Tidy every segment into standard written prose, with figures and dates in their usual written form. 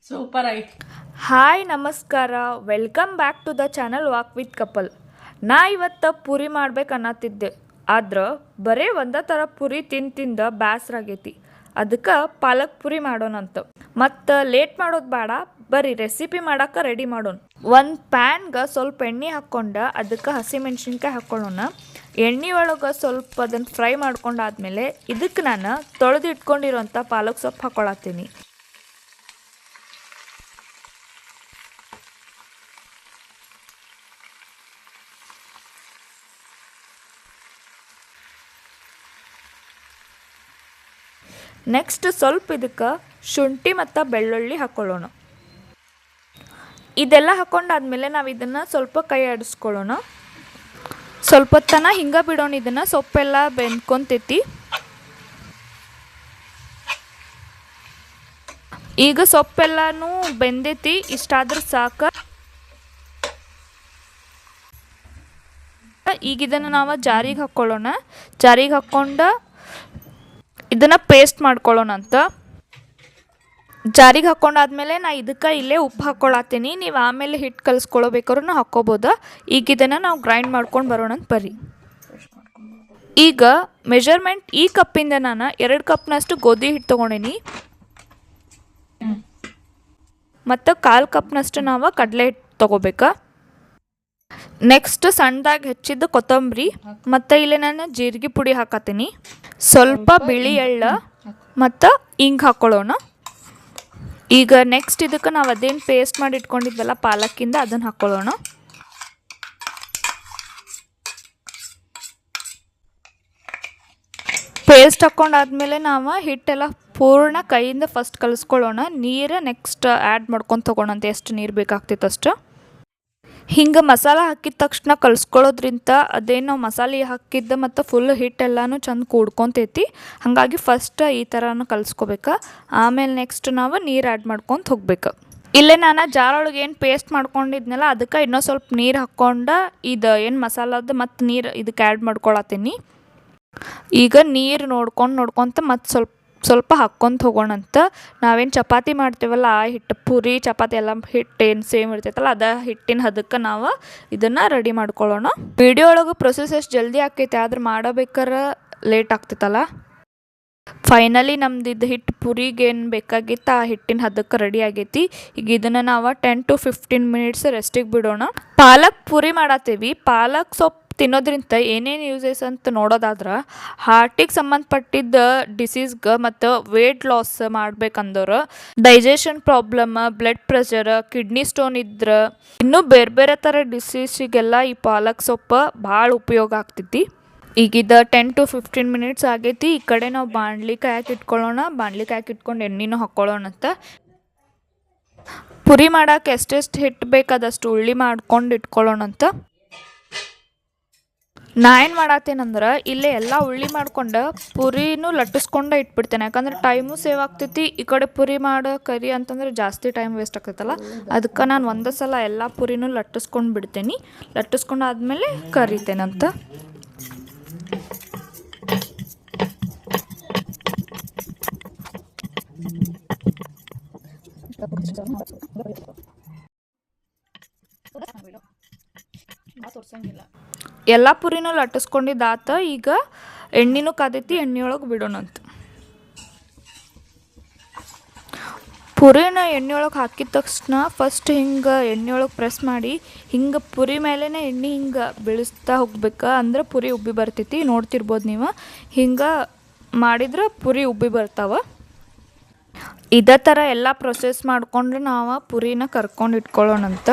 Super ಆಯ್ತು. Hi ನಮಸ್ಕಾರ, welcome back to the channel walk with couple. ನಾ ಇವತ್ತು ಪೂರಿ ಮಾಡ್ಬೇಕು ಅನ್ನತ್ತಿದ್ದೆ, ಆದ್ರೆ ಬರೀ ಒಂದೇ ಥರ ಪೂರಿ ತಿಂದು ಬೇಸರಾಗೈತಿ. ಅದಕ್ಕೆ ಪಾಲಕ್ ಪೂರಿ ಮಾಡೋಣಂತ. ಮತ್ತು ಲೇಟ್ ಮಾಡೋದು ಬೇಡ, ಬರೀ ರೆಸಿಪಿ ಮಾಡೋಕೆ ರೆಡಿ ಮಾಡೋಣ. ಒಂದು ಪ್ಯಾನ್ಗೆ ಸ್ವಲ್ಪ ಎಣ್ಣೆ ಹಾಕ್ಕೊಂಡು ಅದಕ್ಕೆ ಹಸಿಮೆಣ್ಸಿನ್ಕಾಯಿ ಹಾಕ್ಕೊಳ್ಳೋಣ. ಎಣ್ಣೆ ಒಳಗೆ ಸ್ವಲ್ಪ ಅದನ್ನು ಫ್ರೈ ಮಾಡ್ಕೊಂಡಾದ್ಮೇಲೆ ಇದಕ್ಕೆ ನಾನು ತೊಳೆದು ಇಟ್ಕೊಂಡಿರೋಂಥ ಪಾಲಕ್ ಸೊಪ್ಪು ಹಾಕ್ಕೊಳತ್ತೀನಿ. ನೆಕ್ಸ್ಟ್ ಸ್ವಲ್ಪ ಇದಕ್ಕೆ ಶುಂಠಿ ಮತ್ತು ಬೆಳ್ಳುಳ್ಳಿ ಹಾಕ್ಕೊಳ್ಳೋಣ. ಇದೆಲ್ಲ ಹಾಕ್ಕೊಂಡಾದ್ಮೇಲೆ ನಾವು ಇದನ್ನು ಸ್ವಲ್ಪ ಕೈ ಆಡಿಸ್ಕೊಳ್ಳೋಣ. ಸ್ವಲ್ಪ ಹೊತ್ತನ ಹಿಂಗೆ ಬಿಡೋಣ. ಇದನ್ನು ಸೊಪ್ಪೆಲ್ಲ ಬೆಂದ್ಕೊಂತೈತಿ. ಈಗ ಸೊಪ್ಪೆಲ್ಲನೂ ಬೆಂದೈತಿ, ಇಷ್ಟಾದ್ರೆ ಸಾಕು. ಈಗ ಇದನ್ನು ನಾವು ಜಾರಿಗೆ ಹಾಕ್ಕೊಳ್ಳೋಣ. ಜಾರಿಗೆ ಹಾಕ್ಕೊಂಡು ಇದನ್ನು ಪೇಸ್ಟ್ ಮಾಡ್ಕೊಳ್ಳೋಣ ಅಂತ. ಜಾರಿಗೆ ಹಾಕ್ಕೊಂಡಾದ್ಮೇಲೆ ನಾ ಇದಕ್ಕೆ ಇಲ್ಲೇ ಉಪ್ಪು ಹಾಕ್ಕೊಳತ್ತೀನಿ. ನೀವು ಆಮೇಲೆ ಹಿಟ್ಟು ಕಲಿಸ್ಕೊಳ್ಬೇಕಾದ್ರೂ ನಾವು ಹಾಕ್ಕೋಬೋದ. ಈಗ ಇದನ್ನು ನಾವು ಗ್ರೈಂಡ್ ಮಾಡ್ಕೊಂಡು ಬರೋಣ ಅಂತ ಬರ್ರಿ. ಈಗ ಮೆಜರ್ಮೆಂಟ್ ಈ ಕಪ್ಪಿಂದ ನಾನು 2 ಕಪ್ನಷ್ಟು ಗೋಧಿ ಹಿಟ್ಟು ತೊಗೊಂಡೀನಿ ಮತ್ತು 1/4 ಕಪ್ನಷ್ಟು ನಾವು ಕಡಲೆ ಹಿಟ್ಟು ತೊಗೋಬೇಕಾ. ನೆಕ್ಸ್ಟ್ ಸಣ್ಣದಾಗಿ ಹೆಚ್ಚಿದ್ದು ಕೊತ್ತಂಬರಿ ಮತ್ತು ಇಲ್ಲಿ ನಾನು ಜೀರಿಗೆ ಪುಡಿ ಹಾಕತ್ತೀನಿ. ಸ್ವಲ್ಪ ಬಿಳಿ ಎಳ್ಳು ಮತ್ತು ಹಿಂಗೆ ಹಾಕ್ಕೊಳ್ಳೋಣ. ಈಗ ನೆಕ್ಸ್ಟ್ ಇದಕ್ಕೆ ನಾವು ಅದೇನು ಪೇಸ್ಟ್ ಮಾಡಿ ಇಟ್ಕೊಂಡಿದ್ವಲ್ಲ ಪಾಲಕ್ಕಿಂದ ಅದನ್ನು ಹಾಕ್ಕೊಳ್ಳೋಣ. ಪೇಸ್ಟ್ ಹಾಕ್ಕೊಂಡಾದ್ಮೇಲೆ ನಾವು ಹಿಟ್ಟೆಲ್ಲ ಪೂರ್ಣ ಕೈಯಿಂದ ಫಸ್ಟ್ ಕಲಿಸ್ಕೊಳ್ಳೋಣ. ನೀರು ನೆಕ್ಸ್ಟ್ ಆ್ಯಡ್ ಮಾಡ್ಕೊಂಡು ತೊಗೊಳಂತ, ಎಷ್ಟು ನೀರು ಬೇಕಾಗ್ತೈತೆ ಅಷ್ಟು. ಹಿಂಗೆ ಮಸಾಲೆ ಹಾಕಿದ ತಕ್ಷಣ ಕಲಿಸ್ಕೊಳ್ಳೋದ್ರಿಂದ ಅದೇನು ನಾವು ಮಸಾಲೆ ಹಾಕಿದ್ದ ಮತ್ತು ಫುಲ್ ಹಿಟ್ಟೆಲ್ಲನೂ ಚೆಂದ ಕೂಡ್ಕೊತೈತಿ. ಹಾಗಾಗಿ ಫಸ್ಟ್ ಈ ಥರನೂ ಕಲಿಸ್ಕೋಬೇಕು. ಆಮೇಲೆ ನೆಕ್ಸ್ಟ್ ನಾವು ನೀರು ಆ್ಯಡ್ ಮಾಡ್ಕೊತ ಹೋಗ್ಬೇಕು. ಇಲ್ಲೇ ನಾನು ಜಾರೊಳಗೆ ಏನು ಪೇಸ್ಟ್ ಮಾಡ್ಕೊಂಡಿದ್ನಲ್ಲ ಅದಕ್ಕೆ ಇನ್ನೂ ಸ್ವಲ್ಪ ನೀರು ಹಾಕ್ಕೊಂಡು ಇದು ಏನು ಮಸಾಲದ ಮತ್ತು ನೀರು ಇದಕ್ಕೆ ಆ್ಯಡ್ ಮಾಡ್ಕೊಳತ್ತೀನಿ. ಈಗ ನೀರು ನೋಡ್ಕೊತ ಮತ್ತು ಸ್ವಲ್ಪ ಹಾಕ್ಕೊಂತ ಹೋಗೋಣಂತ. ನಾವೇನು ಚಪಾತಿ ಮಾಡ್ತೀವಲ್ಲ ಆ ಹಿಟ್ಟು, ಪೂರಿ ಚಪಾತಿ ಎಲ್ಲ ಹಿಟ್ಟು ಏನು ಸೇಮ್ ಇರ್ತೈತಲ್ಲ ಅದ ಹಿಟ್ಟಿನ ಹದಕ್ಕೆ ನಾವು ಇದನ್ನು ರೆಡಿ ಮಾಡ್ಕೊಳ್ಳೋಣ. ವಿಡಿಯೋ ಒಳಗೆ ಪ್ರೊಸೆಸ್ ಎಷ್ಟು ಜಲ್ದಿ ಆಕೈತೆ, ಆದ್ರೆ ಮಾಡಬೇಕಾರೆ ಲೇಟ್ ಆಗ್ತೈತಲ್ಲ. ಫೈನಲಿ ನಮ್ದು ಇದು ಹಿಟ್ಟು ಪೂರಿಗೆ ಏನು ಬೇಕಾಗಿತ್ತು ಆ ಹಿಟ್ಟಿನ ಹದಕ್ಕೆ ರೆಡಿ ಆಗೈತಿ. ಈಗ ಇದನ್ನು ನಾವು 10 to 15 ಮಿನಿಟ್ಸ್ ರೆಸ್ಟಿಗೆ ಬಿಡೋಣ. ಪಾಲಕ್ ಪೂರಿ ಮಾಡತ್ತೀವಿ. ಪಾಲಕ್ ಸೊಪ್ಪು ತಿನ್ನೋದ್ರಿಂದ ಏನೇನು ಯೂಸಸ್ ಅಂತ ನೋಡೋದಾದ್ರೆ, ಹಾರ್ಟಿಗೆ ಸಂಬಂಧಪಟ್ಟಿದ್ದ ಡಿಸೀಸ್ಗೆ ಮತ್ತು ವೇಟ್ ಲಾಸ್ ಮಾಡ್ಬೇಕಂದವ್ರು, digestion problem, blood pressure, kidney stone ಇದ್ರೆ, ಇನ್ನೂ ಬೇರೆ ಬೇರೆ ಥರ ಡಿಸೀಸಿಗೆಲ್ಲ ಈ ಪಾಲಕ್ ಸೊಪ್ಪು ಭಾಳ ಉಪಯೋಗ ಆಗ್ತೈತಿ. ಈಗಿದ 10 to 15 ಮಿನಿಟ್ಸ್ ಆಗೈತಿ. ಈ ಕಡೆ ನಾವು ಬಾಣಲಿ ಕಾಯಕ್ಕೆ ಇಟ್ಕೊಳ್ಳೋಣ. ಬಾಣಲಿ ಕಾಯಕ್ಕೆ ಇಟ್ಕೊಂಡು ಎಣ್ಣೆನೂ ಹಾಕ್ಕೊಳ್ಳೋಣ ಅಂತ. ಪುರಿ ಮಾಡೋಕೆ ಎಷ್ಟೆಷ್ಟು ಹಿಟ್ಟು ಬೇಕಾದಷ್ಟು ಉಳ್ಳಿ ಮಾಡ್ಕೊಂಡು ಇಟ್ಕೊಳ್ಳೋಣ ಅಂತ. ನಾ ಏನು ಮಾಡತ್ತೇನಂದ್ರೆ ಇಲ್ಲೇ ಎಲ್ಲ ಉಳ್ಳಿ ಮಾಡ್ಕೊಂಡು ಪುರಿನೂ ಲಟ್ಟಿಸ್ಕೊಂಡು ಇಟ್ಬಿಡ್ತೇನೆ. ಯಾಕಂದ್ರೆ ಟೈಮು ಸೇವ್ ಆಗ್ತೈತಿ. ಈ ಕಡೆ ಪುರಿ ಮಾಡೋ ಕರಿ ಅಂತಂದ್ರೆ ಜಾಸ್ತಿ ಟೈಮ್ ವೇಸ್ಟ್ ಆಗ್ತೈತಲ್ಲ, ಅದಕ್ಕೆ ನಾನು ಒಂದೇ ಸಲ ಎಲ್ಲ ಪುರಿನೂ ಲಟ್ಟಿಸ್ಕೊಂಡು ಬಿಡ್ತೇನೆ. ಲಟ್ಟಿಸ್ಕೊಂಡು ಆದಮೇಲೆ ಕರಿತೇನಂತ. ಎಲ್ಲ ಪುರಿನೂ ಲಟ್ಟಿಸ್ಕೊಂಡಿದ್ದಾತ. ಈಗ ಎಣ್ಣೆನೂ ಕಾದೈತಿ, ಎಣ್ಣೆಯೊಳಗೆ ಬಿಡೋಣಂತ. ಪುರಿನ ಎಣ್ಣೆಯೊಳಗೆ ಹಾಕಿದ ತಕ್ಷಣ ಫಸ್ಟ್ ಹಿಂಗೆ ಎಣ್ಣೆಯೊಳಗೆ ಪ್ರೆಸ್ ಮಾಡಿ ಹಿಂಗೆ ಪುರಿ ಮೇಲೇ ಎಣ್ಣೆ ಹಿಂಗೆ ಬೀಳಿಸ್ತಾ ಹೋಗ್ಬೇಕು. ಅಂದ್ರೆ ಪುರಿ ಉಬ್ಬಿ ಬರ್ತೈತಿ. ನೋಡ್ತಿರ್ಬೋದು ನೀವು, ಹಿಂಗೆ ಮಾಡಿದ್ರೆ ಪುರಿ ಉಬ್ಬಿ ಬರ್ತಾವೆ. ಇದೇ ಥರ ಎಲ್ಲ ಪ್ರೊಸೆಸ್ ಮಾಡಿಕೊಂಡು ನಾವು ಪುರಿನ ಕರ್ಕೊಂಡು ಇಟ್ಕೊಳ್ಳೋಣಂತ.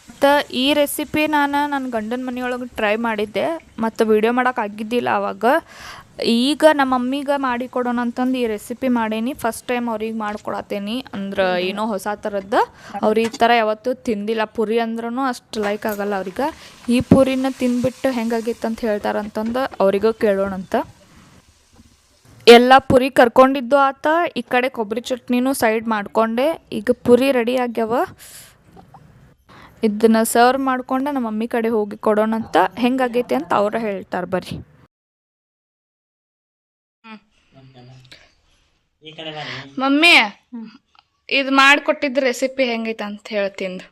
ಮತ್ತು ಈ ರೆಸಿಪಿ ನಾನು ನನ್ನ ಗಂಡನ ಮನೆಯೊಳಗೆ ಟ್ರೈ ಮಾಡಿದ್ದೆ ಮತ್ತು ವಿಡಿಯೋ ಮಾಡೋಕೆ ಆಗಿದ್ದಿಲ್ಲ ಆವಾಗ. ಈಗ ನಮ್ಮ ಮಮ್ಮಿಗೆ ಮಾಡಿಕೊಡೋಣ ಅಂತಂದು ಈ ರೆಸಿಪಿ ಮಾಡೀನಿ. ಫಸ್ಟ್ ಟೈಮ್ ಅವ್ರಿಗೆ ಮಾಡ್ಕೊಡತ್ತೇನಿ. ಅಂದ್ರೆ ಏನೋ ಹೊಸ ಥರದ್ದು. ಅವ್ರು ಈ ಥರ ಯಾವತ್ತೂ ತಿಂದಿಲ್ಲ. ಪುರಿ ಅಂದ್ರೂ ಅಷ್ಟು ಲೈಕ್ ಆಗಲ್ಲ ಅವ್ರಿಗೆ. ಈ ಪುರಿನ ತಿಂದ್ಬಿಟ್ಟು ಹೆಂಗಾಗಿತ್ತು ಅಂತ ಹೇಳ್ತಾರಂತಂದು ಅವರಿಗೂ ಕೇಳೋಣಂತ. ಎಲ್ಲ ಪುರಿ ಕರ್ಕೊಂಡಿದ್ದು ಆತ. ಈ ಕಡೆ ಕೊಬ್ಬರಿ ಚಟ್ನಿನೂ ಸೈಡ್ ಮಾಡಿಕೊಂಡೆ. ಈಗ ಪುರಿ ರೆಡಿ ಆಗ್ಯಾವ. ಇದನ್ನು ಸರ್ವ್ ಮಾಡ್ಕೊಂಡು ನಮ್ಮ ಮಮ್ಮಿ ಕಡೆ ಹೋಗಿ ಕೊಡೋಣಂತ. ಹೆಂಗಾಗೈತಿ ಅಂತ ಅವ್ರ ಹೇಳ್ತಾರೆ ಬರ್ರಿ. ಮಮ್ಮಿ ಇದು ಮಾಡಿಕೊಟ್ಟಿದ್ದ ರೆಸಿಪಿ ಹೆಂಗೈತೆ ಅಂತ ಹೇಳ್ತೀನಿ.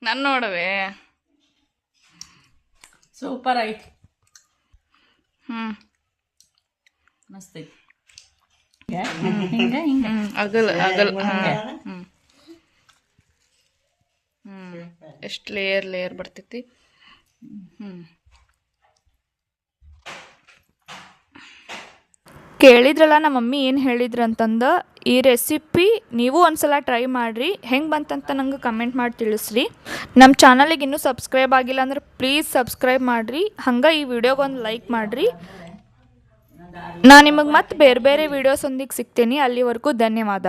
ನಾನು ನೋಡವೆ ಸೂಪರ್ ಐತಿ. ಮಸ್ತ್ ಐತಿ. ಹಿಂಗ ಹಿಂಗ ಅಗಲ್ ಅಗಲ್ ಎಷ್ಟು ಲೇಯರ್ ಬರ್ತೈತಿ. ಕೇಳಿದ್ರಲ್ಲ ನಮ್ಮ ಮಮ್ಮಿ ಏನು ಹೇಳಿದ್ರು ಅಂತಂದು. ಈ ರೆಸಿಪಿ ನೀವು ಒಂದ್ಸಲ ಟ್ರೈ ಮಾಡಿರಿ, ಹೆಂಗೆ ಬಂತಂತ ನಂಗೆ ಕಮೆಂಟ್ ಮಾಡಿ ತಿಳಿಸ್ರಿ. ನಮ್ಮ ಚಾನಲಿಗೆ ಇನ್ನೂ ಸಬ್ಸ್ಕ್ರೈಬ್ ಆಗಿಲ್ಲ ಅಂದ್ರೆ ಪ್ಲೀಸ್ ಸಬ್ಸ್ಕ್ರೈಬ್ ಮಾಡಿರಿ. ಹಂಗೆ ಈ ವಿಡಿಯೋಗೊಂದು ಲೈಕ್ ಮಾಡಿರಿ. ನಾನು ನಿಮಗೆ ಮತ್ತೆ ಬೇರೆ ಬೇರೆ ವೀಡಿಯೋಸ್ ಒಂದಿಗೆ ಸಿಗ್ತೀನಿ. ಅಲ್ಲಿವರೆಗೂ ಧನ್ಯವಾದ.